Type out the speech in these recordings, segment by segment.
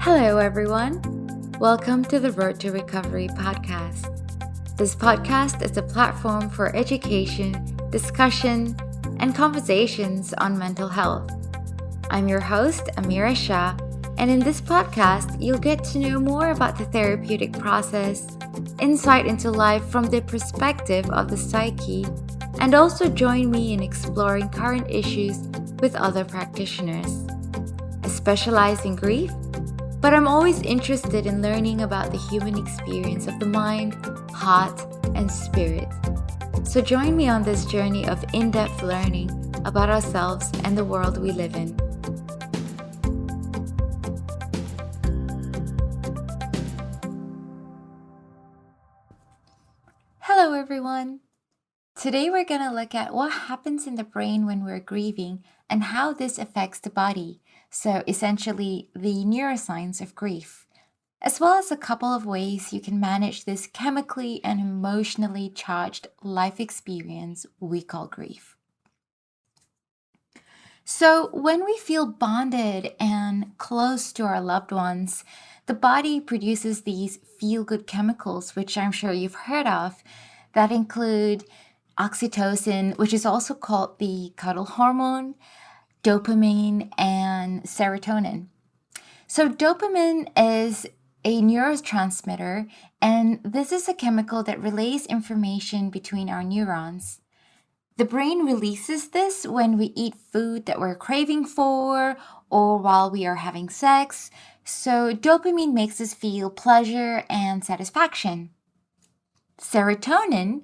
Hello, everyone. Welcome to the Road to Recovery podcast. This podcast is a platform for education, discussion, and conversations on mental health. I'm your host, Amira Shah, and in this podcast, you'll get to know more about the therapeutic process, insight into life from the perspective of the psyche, and also join me in exploring current issues with other practitioners. I specialize in grief, but I'm always interested in learning about the human experience of the mind, heart, and spirit. So join me on this journey of in-depth learning about ourselves and the world we live in. Hello, everyone. Today we're going to look at what happens in the brain when we're grieving and how this affects the body. So essentially, the neuroscience of grief, as well as a couple of ways you can manage this chemically and emotionally charged life experience we call grief. So when we feel bonded and close to our loved ones, the body produces these feel-good chemicals, which I'm sure you've heard of, that include oxytocin, which is also called the cuddle hormone, dopamine, and serotonin. So dopamine is a neurotransmitter, and this is a chemical that relays information between our neurons. The brain releases this when we eat food that we're craving for or while we are having sex. So dopamine makes us feel pleasure and satisfaction. Serotonin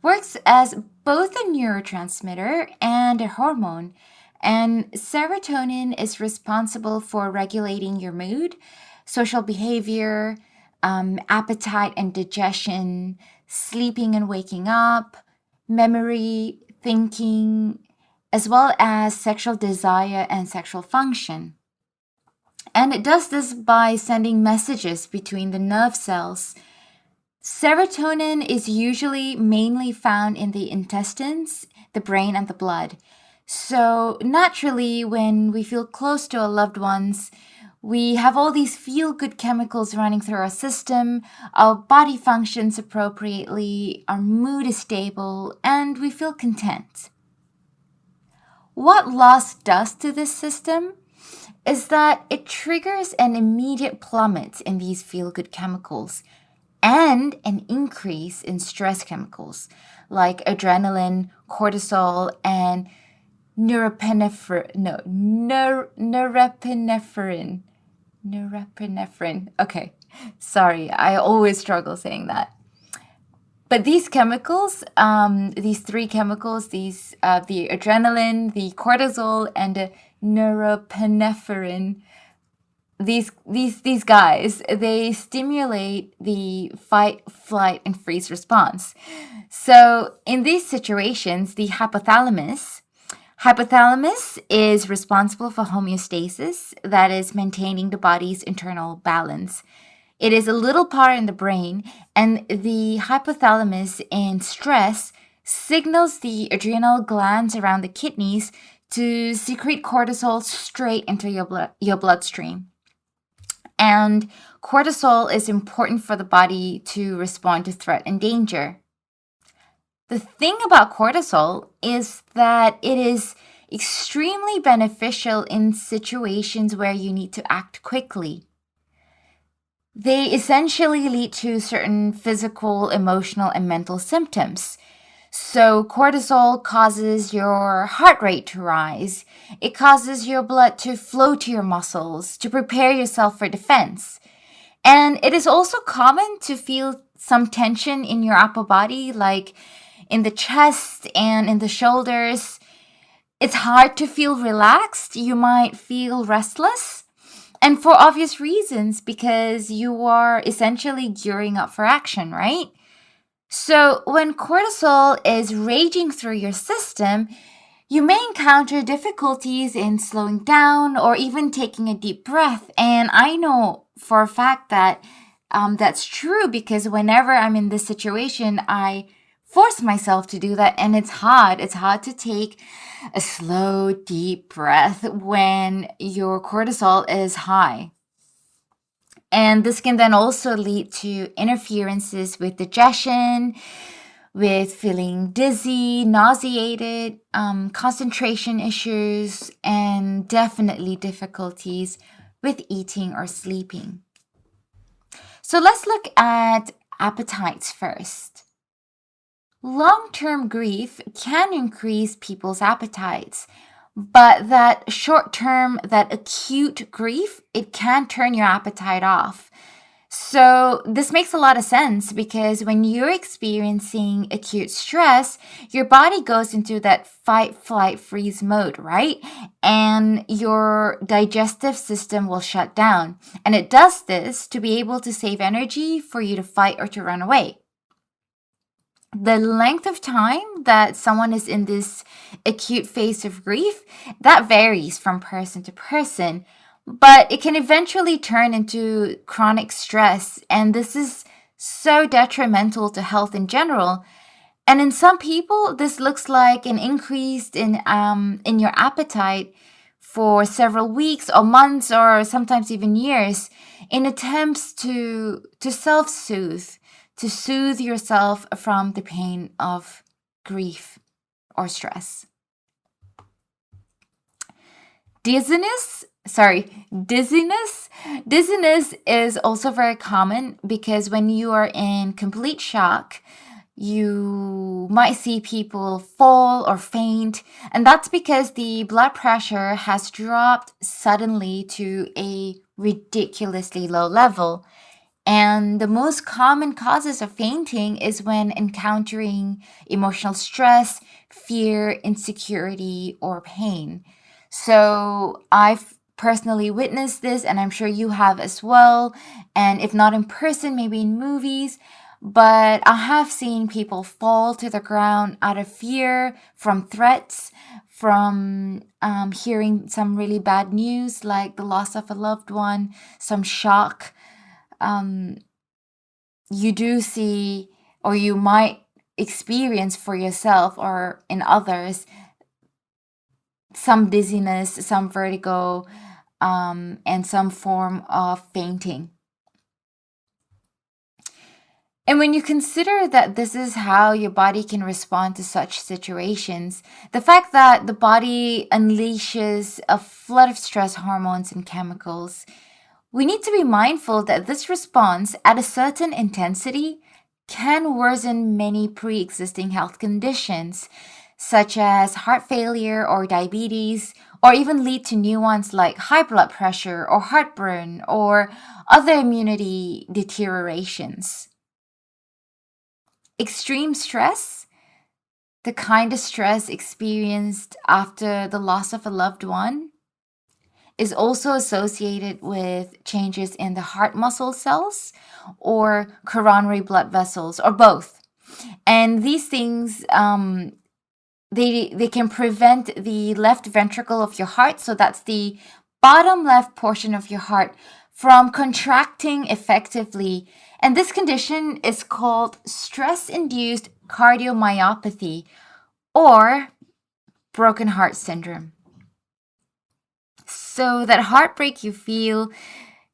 works as both a neurotransmitter and a hormone. And serotonin is responsible for regulating your mood, social behavior, appetite and digestion, sleeping and waking up, memory, thinking, as well as sexual desire and sexual function. And it does this by sending messages between the nerve cells. Serotonin is usually mainly found in the intestines, the brain, and the blood. So naturally, when we feel close to our loved ones, we have all these feel-good chemicals running through our system, our body functions appropriately, our mood is stable, and we feel content. What loss does to this system is that it triggers an immediate plummet in these feel-good chemicals and an increase in stress chemicals like adrenaline, cortisol, and norepinephrine. Okay, sorry, I always struggle saying that. But these chemicals, these three chemicals, the adrenaline, the cortisol, and the norepinephrine, these guys, they stimulate the fight, flight, and freeze response. So in these situations, the hypothalamus is responsible for homeostasis, that is maintaining the body's internal balance. It is a little part in the brain, and the hypothalamus in stress signals the adrenal glands around the kidneys to secrete cortisol straight into your bloodstream. And cortisol is important for the body to respond to threat and danger. The thing about cortisol is that it is extremely beneficial in situations where you need to act quickly. They essentially lead to certain physical, emotional, and mental symptoms. So cortisol causes your heart rate to rise. It causes your blood to flow to your muscles to prepare yourself for defense. And it is also common to feel some tension in your upper body, like in the chest and in the shoulders. It's hard to feel relaxed. You might feel restless. And for obvious reasons, because you are essentially gearing up for action, right? So when cortisol is raging through your system, you may encounter difficulties in slowing down or even taking a deep breath. And I know for a fact that that's true, because whenever I'm in this situation, I force myself to do that, and it's hard. It's hard to take a slow, deep breath when your cortisol is high. And this can then also lead to interferences with digestion, with feeling dizzy, nauseated, concentration issues, and definitely difficulties with eating or sleeping. So let's look at appetites first. Long-term grief can increase people's appetites, but that short-term, that acute grief, it can turn your appetite off. So this makes a lot of sense because when you're experiencing acute stress, your body goes into that fight, flight, freeze mode, right? And your digestive system will shut down. And it does this to be able to save energy for you to fight or to run away. The length of time that someone is in this acute phase of grief, that varies from person to person, but it can eventually turn into chronic stress, and this is so detrimental to health in general. And in some people, this looks like an increase in your appetite for several weeks or months or sometimes even years in attempts to self-soothe, to soothe yourself from the pain of grief or stress. Dizziness is also very common because when you are in complete shock, you might see people fall or faint, and that's because the blood pressure has dropped suddenly to a ridiculously low level. And the most common causes of fainting is when encountering emotional stress, fear, insecurity, or pain. So I've personally witnessed this, and I'm sure you have as well. And if not in person, maybe in movies. But I have seen people fall to the ground out of fear, from threats, from hearing some really bad news like the loss of a loved one, some shock. You do see, or you might experience for yourself or in others, some dizziness, some vertigo, and some form of fainting. And when you consider that this is how your body can respond to such situations, the fact that the body unleashes a flood of stress hormones and chemicals, we need to be mindful that this response at a certain intensity can worsen many pre-existing health conditions, such as heart failure or diabetes, or even lead to new ones like high blood pressure or heartburn or other immunity deteriorations. Extreme stress, the kind of stress experienced after the loss of a loved one, is also associated with changes in the heart muscle cells or coronary blood vessels or both. And these things, they can prevent the left ventricle of your heart, so that's the bottom left portion of your heart, from contracting effectively. And this condition is called stress-induced cardiomyopathy or broken heart syndrome. So that heartbreak you feel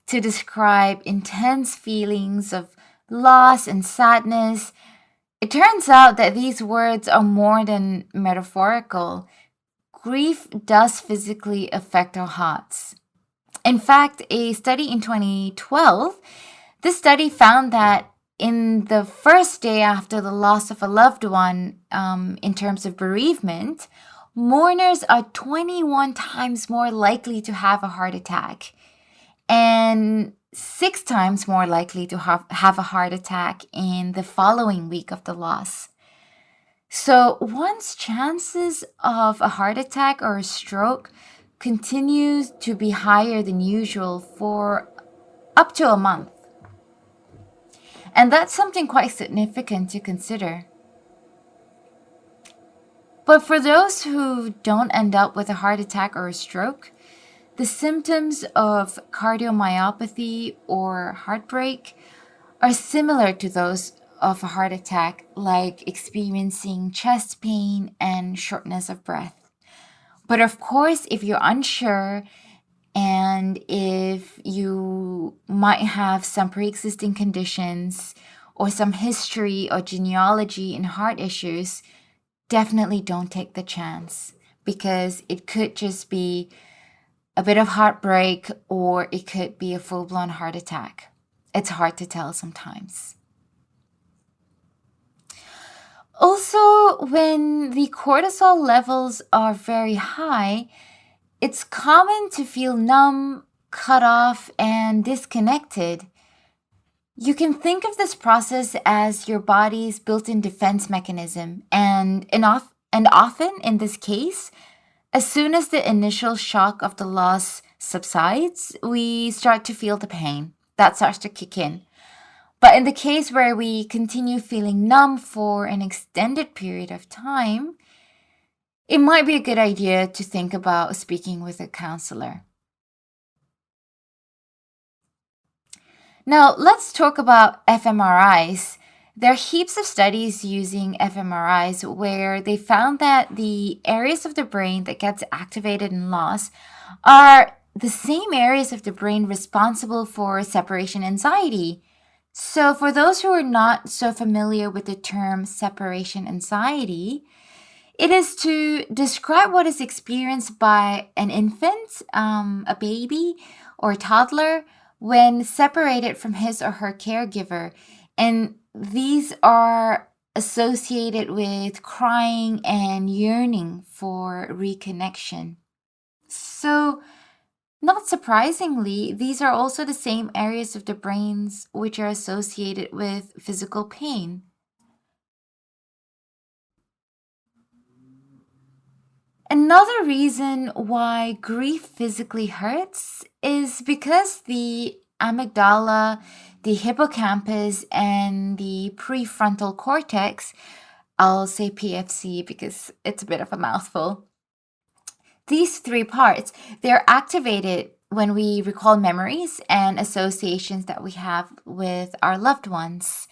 to describe intense feelings of loss and sadness, it turns out that these words are more than metaphorical. Grief does physically affect our hearts. In fact, a study in 2012, this study found that in the first day after the loss of a loved one, in terms of bereavement, mourners are 21 times more likely to have a heart attack and 6 times more likely to have a heart attack in the following week of the loss. So one's chances of a heart attack or a stroke continues to be higher than usual for up to a month. And that's something quite significant to consider. But for those who don't end up with a heart attack or a stroke, the symptoms of cardiomyopathy or heartbreak are similar to those of a heart attack, like experiencing chest pain and shortness of breath. But of course, if you're unsure and if you might have some pre-existing conditions or some history or genealogy and heart issues, definitely don't take the chance, because it could just be a bit of heartbreak or it could be a full-blown heart attack. It's hard to tell sometimes. Also, when the cortisol levels are very high, it's common to feel numb, cut off, and disconnected. You can think of this process as your body's built-in defense mechanism, and often in this case, as soon as the initial shock of the loss subsides, we start to feel the pain. That starts to kick in. But in the case where we continue feeling numb for an extended period of time, it might be a good idea to think about speaking with a counselor. Now, let's talk about fMRIs. There are heaps of studies using fMRIs where they found that the areas of the brain that gets activated in loss are the same areas of the brain responsible for separation anxiety. So for those who are not so familiar with the term separation anxiety, it is to describe what is experienced by an infant, a baby, or a toddler when separated from his or her caregiver. And these are associated with crying and yearning for reconnection. So, not surprisingly, these are also the same areas of the brains which are associated with physical pain. Another reason why grief physically hurts is because the amygdala, the hippocampus, and the prefrontal cortex, I'll say PFC because it's a bit of a mouthful. These three parts, they're activated when we recall memories and associations that we have with our loved ones.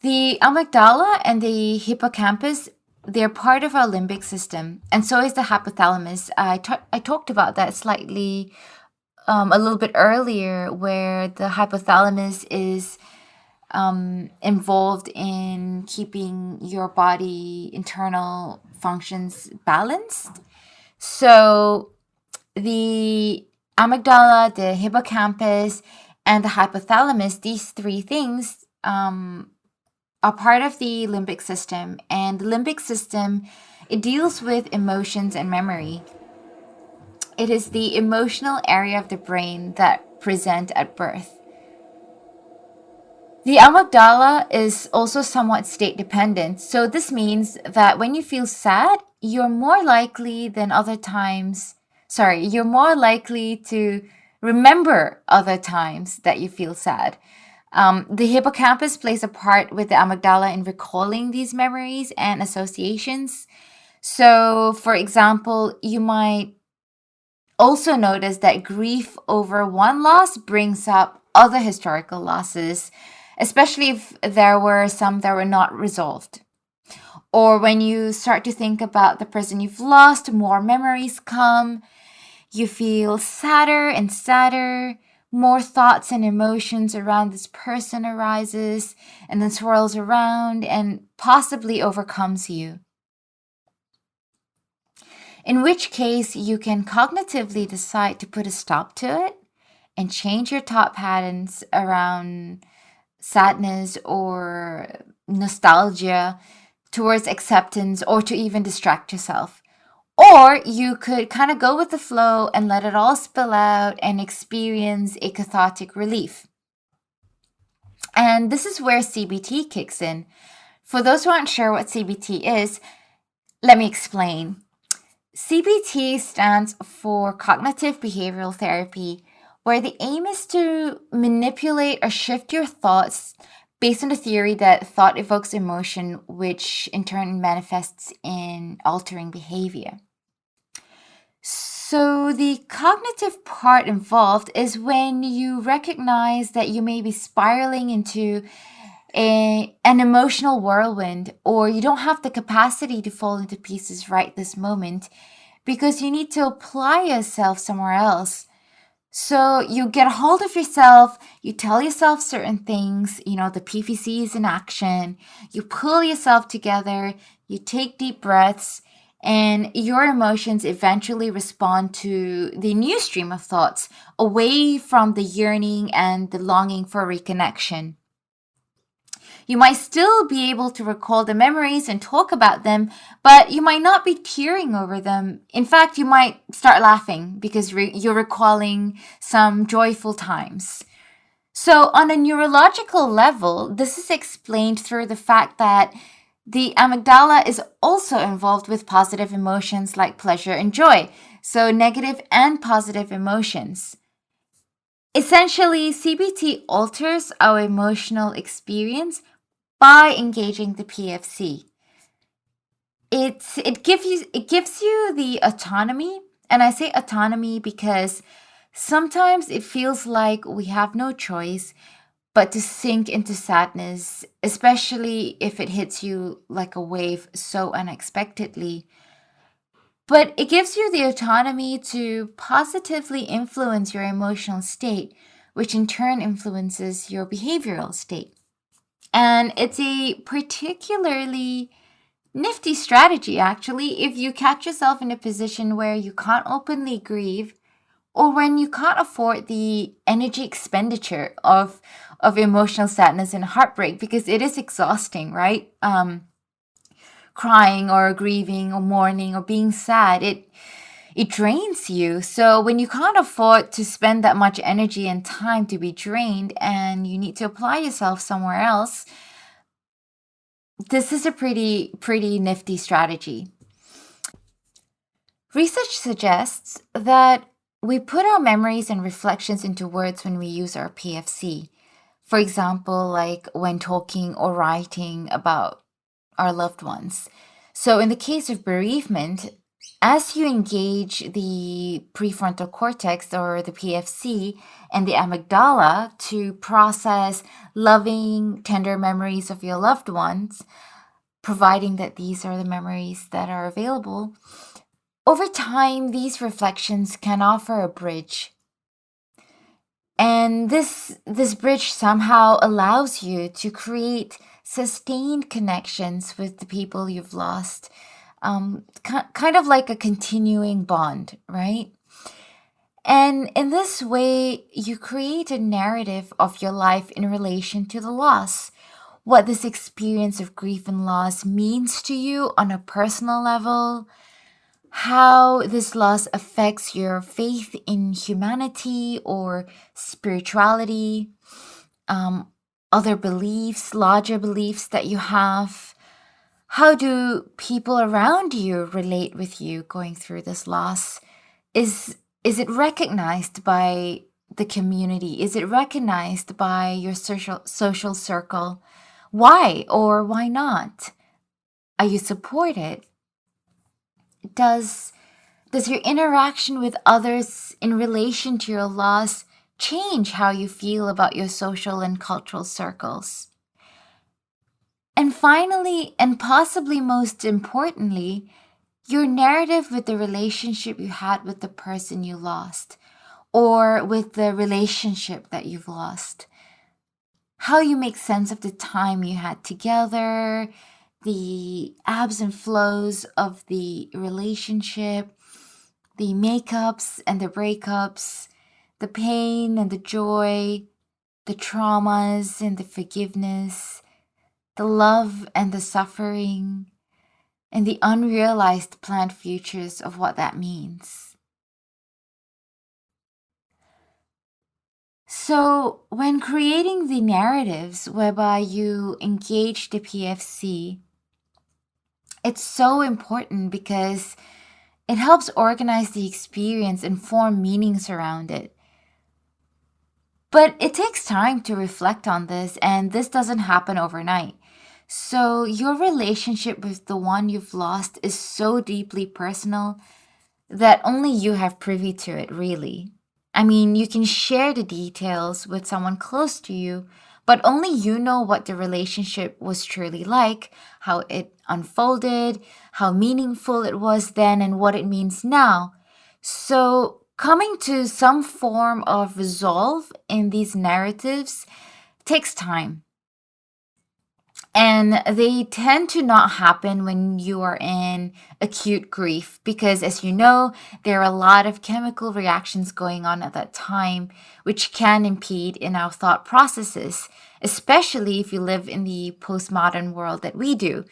The amygdala and the hippocampus, they're part of our limbic system, and so is the hypothalamus. I talked about that slightly a little bit earlier, where the hypothalamus is involved in keeping your body internal functions balanced. So the amygdala, the hippocampus, and the hypothalamus, these three things are part of the limbic system. And the limbic system, it deals with emotions and memory. It is the emotional area of the brain that present at birth. The amygdala is also somewhat state dependent. So this means that when you feel sad, you're more likely to remember other times that you feel sad. The hippocampus plays a part with the amygdala in recalling these memories and associations. So, for example, you might also notice that grief over one loss brings up other historical losses, especially if there were some that were not resolved. Or when you start to think about the person you've lost, more memories come. You feel sadder and sadder. More thoughts and emotions around this person arises and then swirls around and possibly overcomes you. In which case, you can cognitively decide to put a stop to it and change your thought patterns around sadness or nostalgia towards acceptance, or to even distract yourself. Or you could kind of go with the flow and let it all spill out and experience a cathartic relief. And this is where CBT kicks in. For those who aren't sure what CBT is, let me explain. CBT stands for Cognitive Behavioral Therapy, where the aim is to manipulate or shift your thoughts based on the theory that thought evokes emotion, which in turn manifests in altering behavior. So the cognitive part involved is when you recognize that you may be spiraling into an emotional whirlwind, or you don't have the capacity to fall into pieces right this moment because you need to apply yourself somewhere else. So you get a hold of yourself, you tell yourself certain things, the PVC is in action, you pull yourself together, you take deep breaths, and your emotions eventually respond to the new stream of thoughts away from the yearning and the longing for reconnection. You might still be able to recall the memories and talk about them, but you might not be tearing over them. In fact, you might start laughing because you're recalling some joyful times. So, on a neurological level, this is explained through the fact that the amygdala is also involved with positive emotions like pleasure and joy. So, negative and positive emotions. Essentially, CBT alters our emotional experience by engaging the PFC. It gives you the autonomy, and I say autonomy because sometimes it feels like we have no choice but to sink into sadness, especially if it hits you like a wave so unexpectedly. But it gives you the autonomy to positively influence your emotional state, which in turn influences your behavioral state. And it's a particularly nifty strategy, actually, if you catch yourself in a position where you can't openly grieve or when you can't afford the energy expenditure of emotional sadness and heartbreak because it is exhausting, right? Crying or grieving or mourning or being sad, it drains you. So when you can't afford to spend that much energy and time to be drained and you need to apply yourself somewhere else, this is a pretty nifty strategy. Research suggests that we put our memories and reflections into words when we use our PFC. For example, like when talking or writing about our loved ones. So, in the case of bereavement, as you engage the prefrontal cortex or the PFC and the amygdala to process loving, tender memories of your loved ones, providing that these are the memories that are available, over time, these reflections can offer a bridge. And this bridge somehow allows you to create sustained connections with the people you've lost, kind of like a continuing bond, right? And in this way, you create a narrative of your life in relation to the loss. What this experience of grief and loss means to you on a personal level, how this loss affects your faith in humanity or spirituality, um, other beliefs, larger beliefs that you have. How do people around you relate with you going through this loss? Is it recognized by the community? Is it recognized by your social circle? Why or why not? Are you supported? Does Does your interaction with others in relation to your loss change how you feel about your social and cultural circles? And finally, and possibly most importantly, your narrative with the relationship you had with the person you lost, or with the relationship that you've lost. How you make sense of the time you had together, the ebbs and flows of the relationship, the makeups and the breakups, the pain and the joy, the traumas and the forgiveness, the love and the suffering, and the unrealized planned futures of what that means. So, when creating the narratives whereby you engage the PFC, it's so important because it helps organize the experience and form meanings around it. But it takes time to reflect on this, and this doesn't happen overnight. So, your relationship with the one you've lost is so deeply personal that only you have privy to it, really. I mean, you can share the details with someone close to you, but only you know what the relationship was truly like, how it unfolded, how meaningful it was then, and what it means now. So, coming to some form of resolve in these narratives takes time. And they tend to not happen when you are in acute grief because, as you know, there are a lot of chemical reactions going on at that time, which can impede in our thought processes, especially if you live in the postmodern world that we do.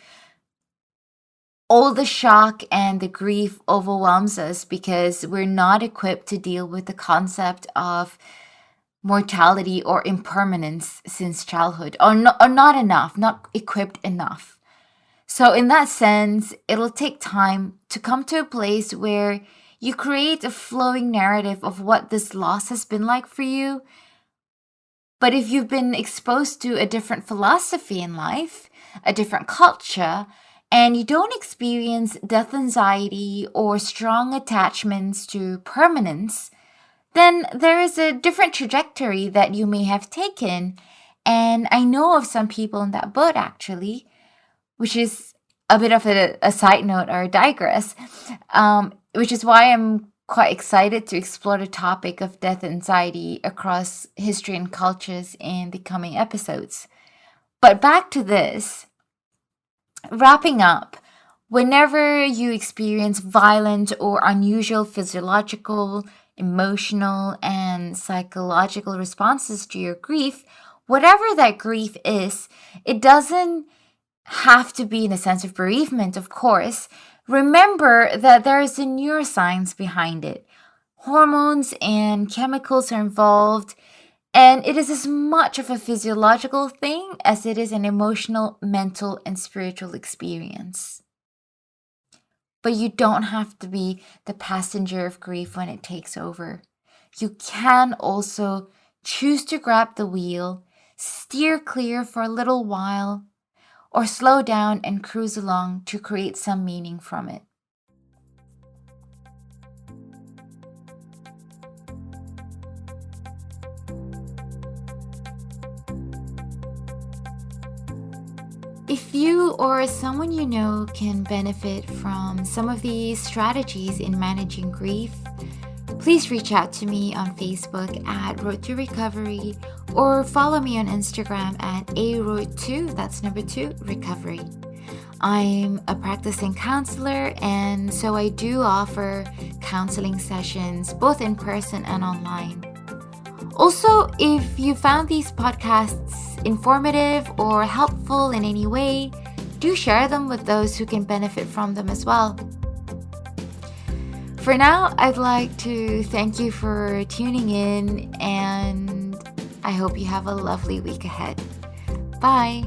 All the shock and the grief overwhelms us because we're not equipped to deal with the concept of mortality or impermanence since childhood, or not equipped enough. So in that sense, it'll take time to come to a place where you create a flowing narrative of what this loss has been like for you. But if you've been exposed to a different philosophy in life, a different culture, and you don't experience death anxiety or strong attachments to permanence, then there is a different trajectory that you may have taken. And I know of some people in that boat, actually, which is a bit of a side note or a digress, which is why I'm quite excited to explore the topic of death anxiety across history and cultures in the coming episodes. But back to this. Wrapping up, whenever you experience violent or unusual physiological, emotional, and psychological responses to your grief, whatever that grief is, it doesn't have to be in a sense of bereavement, of course. Remember that there is a neuroscience behind it. Hormones and chemicals are involved, and it is as much of a physiological thing as it is an emotional, mental, and spiritual experience. But you don't have to be the passenger of grief when it takes over. You can also choose to grab the wheel, steer clear for a little while, or slow down and cruise along to create some meaning from it. If you or someone you know can benefit from some of these strategies in managing grief, please reach out to me on Facebook at Road to Recovery or follow me on Instagram at aroad2, that's number 2, recovery. I'm a practicing counselor, and so I do offer counseling sessions both in person and online. Also, if you found these podcasts informative or helpful in any way, do share them with those who can benefit from them as well. For now, I'd like to thank you for tuning in, and I hope you have a lovely week ahead. Bye!